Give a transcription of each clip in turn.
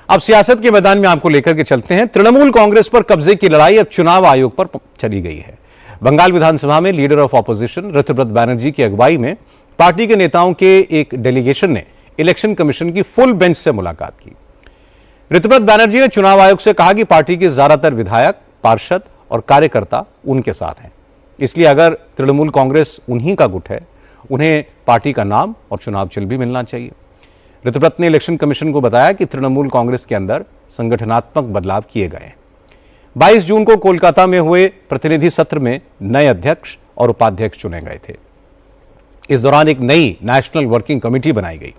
अब सियासत के मैदान में आपको लेकर के चलते हैं। तृणमूल कांग्रेस पर कब्जे की लड़ाई अब चुनाव आयोग पर चली गई है। बंगाल विधानसभा में leader of opposition Ritabrata Banerjee की अगुवाई में पार्टी के नेताओं के एक डेलीगेशन ने इलेक्शन कमीशन की फुल बेंच से मुलाकात की। ऋतुव्रत बैनर्जी ने चुनाव आयोग से कहा कि पार्टी के ज्यादातर विधायक, पार्षद और कार्यकर्ता उनके साथ हैं, इसलिए अगर तृणमूल कांग्रेस उन्हीं का गुट है, उन्हें पार्टी का नाम और चुनाव चिन्ह भी मिलना चाहिए। ऋतुव्रत ने इलेक्शन कमीशन को बताया कि तृणमूल कांग्रेस के अंदर संगठनात्मक बदलाव किए गए हैं। 22 जून को कोलकाता में हुए प्रतिनिधि सत्र में नए अध्यक्ष और उपाध्यक्ष चुने गए थे। इस दौरान एक नई नेशनल वर्किंग कमेटी बनाई गई।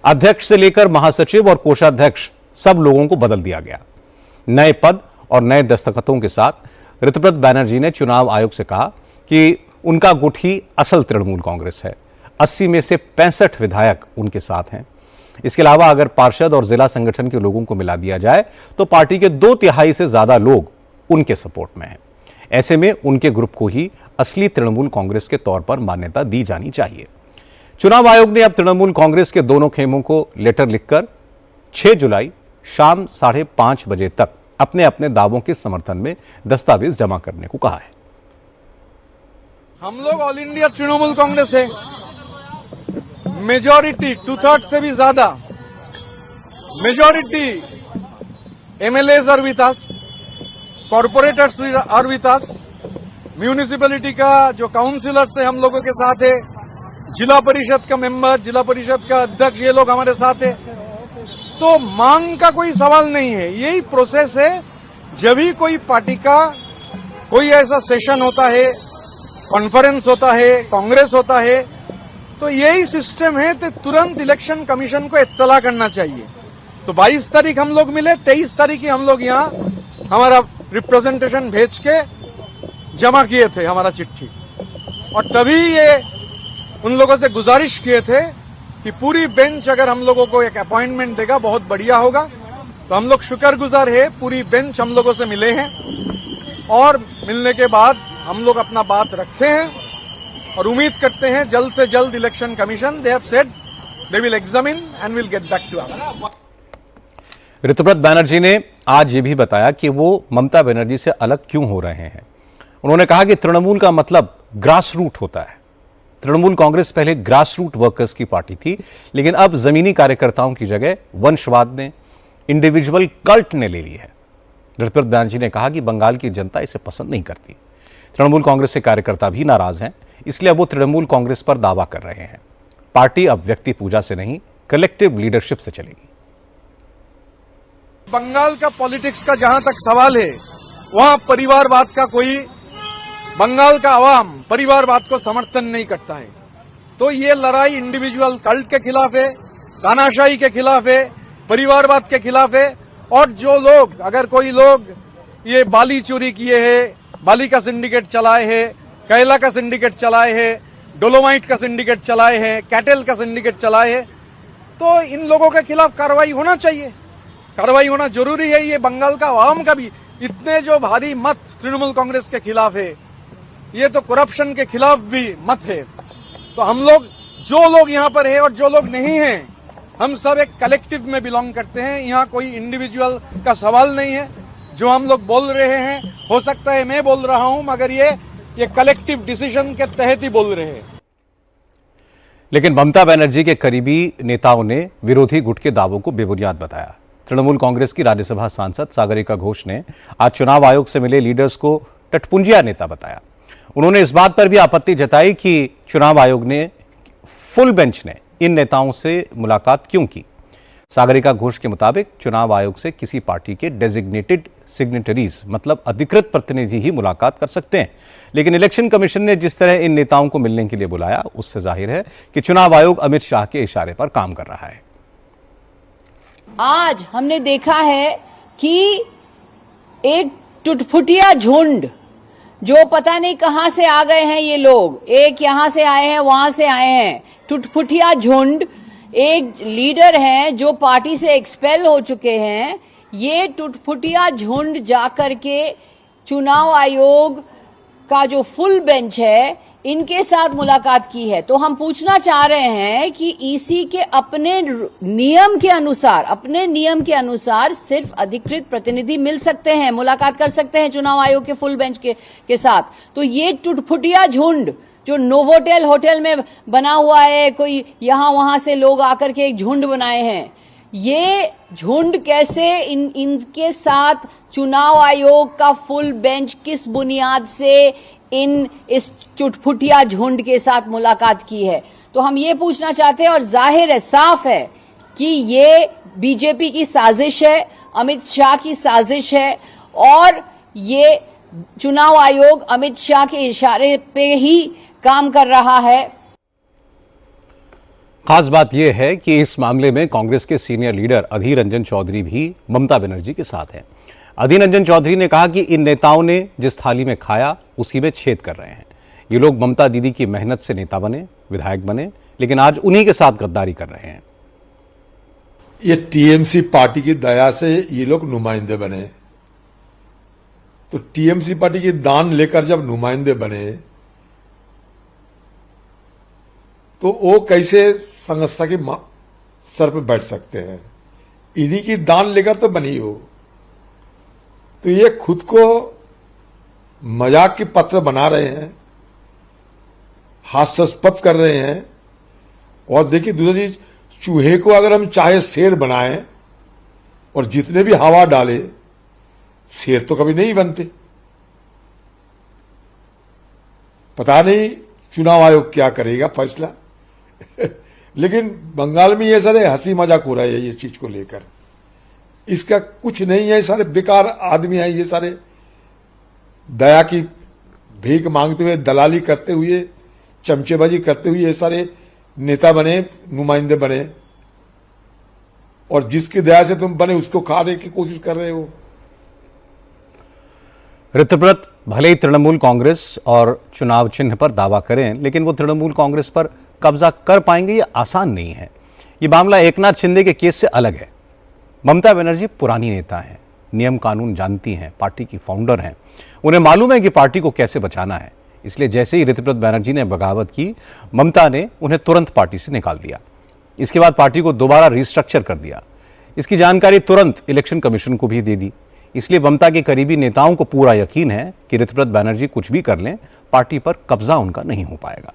अध्यक्ष से लेकर महासचिव और कोषाध्यक्ष सब लोगों को बदल दिया गया। नए पद और नए दस्तखतों के साथ ऋतुव्रत बैनर्जी ने चुनाव आयोग से कहा कि उनका गुट ही असल तृणमूल कांग्रेस है। 80 में से 65 विधायक उनके साथ हैं। इसके अलावा अगर पार्षद और जिला संगठन के लोगों को मिला दिया जाए तो पार्टी के 2/3 से ज्यादा लोग उनके सपोर्ट में हैं। ऐसे में उनके ग्रुप को ही असली तृणमूल कांग्रेस के तौर पर मान्यता दी जानी चाहिए। चुनाव आयोग ने अब तृणमूल कांग्रेस के दोनों खेमों को लेटर लिखकर 6 जुलाई शाम 5:30 बजे तक अपने अपने दावों के समर्थन में दस्तावेज जमा करने को कहा है। हम लोग ऑल इंडिया तृणमूल कांग्रेस है। मेजॉरिटी 2/3 से भी ज्यादा majority MLAs are with us, corporators are with us, municipality का जो काउंसिलर्स है हम लोगों के साथ है, जिला परिषद का मेंबर, जिला परिषद का अध्यक्ष, ये लोग हमारे साथ है। तो मांग का कोई सवाल नहीं है। यही प्रोसेस है। जब भी कोई पार्टी का कोई ऐसा सेशन होता है, कॉन्फ्रेंस होता है, कांग्रेस होता है, तो यही सिस्टम है। तो तुरंत इलेक्शन कमीशन को इत्तला करना चाहिए। तो 22 तारीख हम लोग मिले, 23 तारीख ही हम लोग यहाँ हमारा रिप्रेजेंटेशन भेज के जमा किए थे हमारा चिट्ठी, और तभी ये उन लोगों से गुजारिश किए थे कि पूरी बेंच अगर हम लोगों को एक अपॉइंटमेंट देगा बहुत बढ़िया होगा। तो हम लोग शुक्रगुजार है, पूरी बेंच हम लोगों से मिले हैं और मिलने के बाद हम लोग अपना बात रखे हैं और उम्मीद करते हैं जल्द से जल्द election commission they have said they will examine and will get back to us. Ritabrata Banerjee ने आज ये भी बताया कि वो ममता बनर्जी से अलग क्यों हो रहे हैं। उन्होंने कहा कि तृणमूल का मतलब ग्रास रूट होता है। तृणमूल कांग्रेस पहले ग्रास रूट वर्कर्स की पार्टी थी, लेकिन अब जमीनी कार्यकर्ताओं की जगह वंशवाद ने, इंडिविजुअल कल्ट ने ले ली है। ऋतुव्रत बैनर्जी ने कहा कि बंगाल की जनता इसे पसंद नहीं करती। तृणमूल कांग्रेस के कार्यकर्ता भी नाराज हैं, इसलिए अब वो तृणमूल कांग्रेस पर दावा कर रहे हैं। पार्टी अब व्यक्ति पूजा से नहीं, कलेक्टिव लीडरशिप से चलेगी। बंगाल का पॉलिटिक्स का जहां तक सवाल है, वहां परिवारवाद का कोई, बंगाल का आवाम परिवारवाद को समर्थन नहीं करता है। तो ये लड़ाई इंडिविजुअल कल्ट के खिलाफ है, तानाशाही के खिलाफ है, परिवारवाद के खिलाफ है। और जो लोग, अगर कोई लोग ये बाली चोरी किए हैं, बाली का सिंडिकेट चलाए हैं, कोयला का सिंडिकेट चलाए हैं, डोलोमाइट का सिंडिकेट चलाए हैं, कैटल का सिंडिकेट चलाए हैं, तो इन लोगों के खिलाफ कार्रवाई होना चाहिए। कार्रवाई होना जरूरी है। ये बंगाल का आवाम का भी इतने जो भारी मत तृणमूल कांग्रेस के खिलाफ है, ये तो करप्शन के खिलाफ भी मत है। तो हम लोग, जो लोग यहाँ पर है और जो लोग नहीं हैं, हम सब एक कलेक्टिव में बिलोंग करते हैं। यहाँ कोई इंडिविजुअल का सवाल नहीं है। जो हम लोग बोल रहे हैं, हो सकता है मैं बोल रहा हूं, मगर ये कलेक्टिव डिसीजन के तहत ही बोल रहे हैं। लेकिन ममता बनर्जी के करीबी नेताओं ने विरोधी गुट के दावों को बेबुनियाद बताया। तृणमूल कांग्रेस की राज्यसभा सांसद सागरिका घोष ने आज चुनाव आयोग से मिले लीडर्स को टटपुंजिया नेता बताया। उन्होंने इस बात पर भी आपत्ति जताई कि चुनाव आयोग ने, फुल बेंच ने इन नेताओं से मुलाकात क्यों की। सागरिका घोष के मुताबिक चुनाव आयोग से किसी पार्टी के डेजिग्नेटेड सिग्नेटरीज, मतलब अधिकृत प्रतिनिधि ही मुलाकात कर सकते हैं, लेकिन इलेक्शन कमीशन ने जिस तरह इन नेताओं को मिलने के लिए बुलाया, उससे जाहिर है कि चुनाव आयोग अमित शाह के इशारे पर काम कर रहा है। आज हमने देखा है कि एक टुटफुटिया झुंड, जो पता नहीं कहां से आ गए हैं ये लोग, एक यहां से आए हैं, वहां से आए हैं, टुटफुटिया झुंड, एक लीडर हैं जो पार्टी से एक्सपेल हो चुके हैं। ये टुटफुटिया झुंड जाकर के चुनाव आयोग का जो फुल बेंच है, इनके साथ मुलाकात की है। तो हम पूछना चाह रहे हैं कि ईसी के अपने नियम के अनुसार सिर्फ अधिकृत प्रतिनिधि मिल सकते हैं, मुलाकात कर सकते हैं चुनाव आयोग के फुल बेंच के साथ। तो ये टुटफुटिया झुंड जो नोवोटेल होटल में बना हुआ है, कोई यहां वहां से लोग आकर के एक झुंड बनाए हैं, ये झुंड कैसे इनके साथ चुनाव आयोग का फुल बेंच किस बुनियाद से इस चुटपुटिया झुंड के साथ मुलाकात की है? तो हम ये पूछना चाहते हैं, और जाहिर है, साफ है कि ये बीजेपी की साजिश है, अमित शाह की साजिश है, और ये चुनाव आयोग अमित शाह के इशारे पे ही काम कर रहा है। खास बात यह है कि इस मामले में कांग्रेस के सीनियर लीडर अधीर रंजन चौधरी भी ममता बनर्जी के साथ हैं। अधीर रंजन चौधरी ने कहा कि इन नेताओं ने जिस थाली में खाया उसी में छेद कर रहे हैं। ये लोग ममता दीदी की मेहनत से नेता बने, विधायक बने, लेकिन आज उन्हीं के साथ गद्दारी कर रहे हैं। ये टीएमसी पार्टी की दया से ये लोग नुमाइंदे बने। तो टीएमसी पार्टी की दान लेकर जब नुमाइंदे बने तो वो कैसे संस्था की सर पे बैठ सकते हैं? इन्हीं की दान लेकर तो बनी हो। तो ये खुद को मजाक की पत्र बना रहे हैं, हास्यास्पद कर रहे हैं। और देखिए दूसरी चीज, चूहे को अगर हम चाहे शेर बनाएं और जितने भी हवा डाले, शेर तो कभी नहीं बनते। पता नहीं चुनाव आयोग क्या करेगा फैसला लेकिन बंगाल में ये सारे हंसी मजाक हो रहा है ये चीज को लेकर। इसका कुछ नहीं है, सारे बेकार आदमी हैं ये सारे, दया की भीख मांगते हुए, दलाली करते हुए, चमचेबाजी करते हुए ये सारे नेता बने, नुमाइंदे बने, और जिसकी दया से तुम बने उसको खाने की कोशिश कर रहे हो। ऋतुव्रत भले ही तृणमूल कांग्रेस और चुनाव चिन्ह पर दावा करें, लेकिन वो तृणमूल कांग्रेस पर कब्जा कर पाएंगे ये आसान नहीं है। ये मामला एकनाथ शिंदे के केस से अलग है। ममता बनर्जी पुरानी नेता हैं, नियम कानून जानती हैं, पार्टी की फाउंडर हैं, उन्हें मालूम है कि पार्टी को कैसे बचाना है। इसलिए जैसे ही ऋतुव्रत बनर्जी ने बगावत की, ममता ने उन्हें तुरंत पार्टी से निकाल दिया। इसके बाद पार्टी को दोबारा रिस्ट्रक्चर कर दिया। इसकी जानकारी तुरंत इलेक्शन कमीशन को भी दे दी। इसलिए ममता के करीबी नेताओं को पूरा यकीन है कि ऋतुव्रत बनर्जी कुछ भी कर लें, पार्टी पर कब्जा उनका नहीं हो पाएगा।